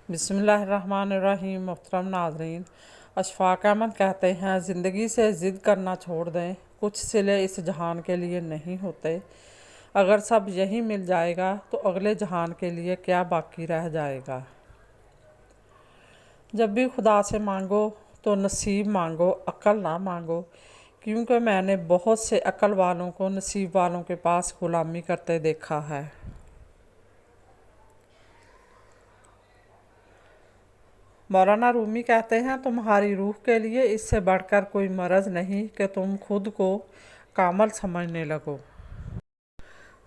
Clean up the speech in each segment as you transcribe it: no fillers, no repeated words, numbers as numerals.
बिस्मिल्लाहिर्रहमानिर्रहीम। मोहतरम नाज़रीन, अशफाक अहमद कहते हैं, ज़िंदगी से ज़िद करना छोड़ दें। कुछ सिले इस जहान के लिए नहीं होते। अगर सब यही मिल जाएगा तो अगले जहान के लिए क्या बाकी रह जाएगा। जब भी खुदा से मांगो तो नसीब मांगो, अक्ल ना मांगो, क्योंकि मैंने बहुत से अक्ल वालों को नसीब वालों के पास ग़ुलामी करते देखा है। मौलाना रूमी कहते हैं, तुम्हारी रूह के लिए इससे बढ़कर कोई मर्ज़ नहीं कि तुम खुद को कामल समझने लगो।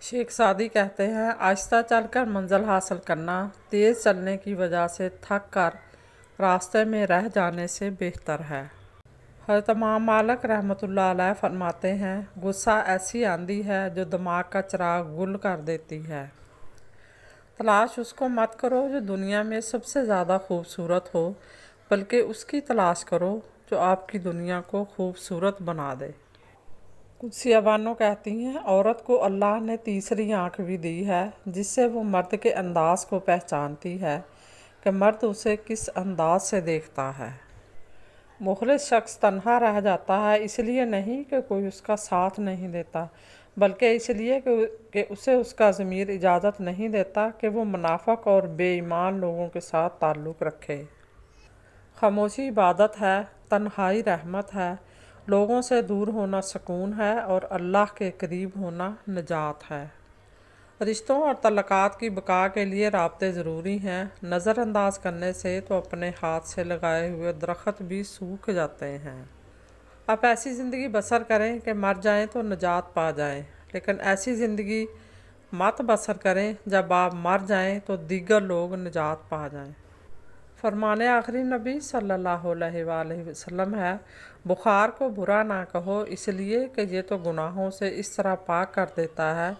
शेख सादी कहते हैं, आहिस्ता चलकर मंजिल हासिल करना तेज़ चलने की वजह से थक कर रास्ते में रह जाने से बेहतर है। हज़रत इमाम मालिक रहमतुल्लाह अलैह फरमाते हैं, गुस्सा ऐसी आंधी है जो दिमाग का चिराग गुल कर देती है। तलाश उसको मत करो जो दुनिया में सबसे ज़्यादा खूबसूरत हो, बल्कि उसकी तलाश करो जो आपकी दुनिया को खूबसूरत बना दे। कुदसिया बानो कहती हैं, औरत को अल्लाह ने तीसरी आँख भी दी है, जिससे वो मर्द के अंदाज़ को पहचानती है कि मर्द उसे किस अंदाज से देखता है। मुखलिस शख्स तन्हा रह जाता है इसलिए नहीं कि कोई उसका साथ नहीं देता, बल्कि इसलिए कि उसे उसका ज़मीर इजाज़त नहीं देता कि वो मुनाफिक और बेईमान लोगों के साथ ताल्लुक़ रखे। खामोशी इबादत है, तन्हाई रहमत है, लोगों से दूर होना सुकून है और अल्लाह के करीब होना निजात है। रिश्तों और तल्लुकात की बका के लिए राब्ते ज़रूरी हैं। नज़रअंदाज करने से तो अपने हाथ से लगाए हुए दरख्त भी सूख जाते हैं। आप ऐसी ज़िंदगी बसर करें कि मर जाएं तो निजात पा जाएं, लेकिन ऐसी ज़िंदगी मत बसर करें जब आप मर जाएं तो दीगर लोग निजात पा जाएं। फरमाने आखिरी नबी सल्लल्लाहु अलैहि वसल्लम है, बुखार को बुरा ना कहो, इसलिए कि ये तो गुनाहों से इस तरह पाक कर देता है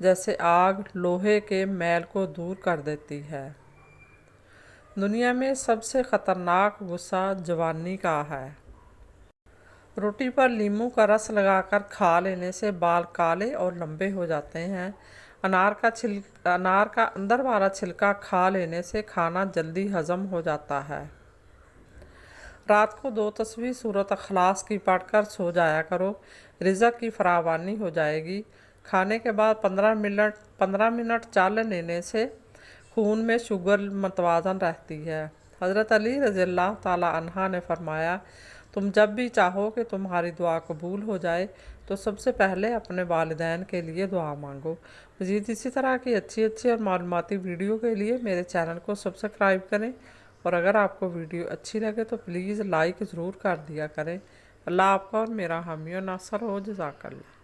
जैसे आग लोहे के मैल को दूर कर देती है। दुनिया में सबसे ख़तरनाक गुस्सा जवानी का है। रोटी पर नींबू का रस लगाकर खा लेने से बाल काले और लंबे हो जाते हैं। अनार का अंदर वाला छिलका खा लेने से खाना जल्दी हज़म हो जाता है। रात को 2 तस्वीर सूरत अखलास की पढ़कर सो जाया करो, रिज़्क़ की फरावानी हो जाएगी। खाने के बाद 15 मिनट चल लेने से खून में शुगर मतवाज़न रहती है। हज़रत अली रज़ियल्लाहु ताला अन्हा ने फरमाया, तुम जब भी चाहो कि तुम्हारी दुआ कबूल हो जाए तो सबसे पहले अपने वालिदैन के लिए दुआ मांगो। मज़ीद इसी तरह की अच्छी और मालूमाती वीडियो के लिए मेरे चैनल को सब्सक्राइब करें, और अगर आपको वीडियो अच्छी लगे तो प्लीज़ लाइक ज़रूर कर दिया करें। अल्लाह आपका और मेरा हामी और नासर हो। जज़ाकल्लाह।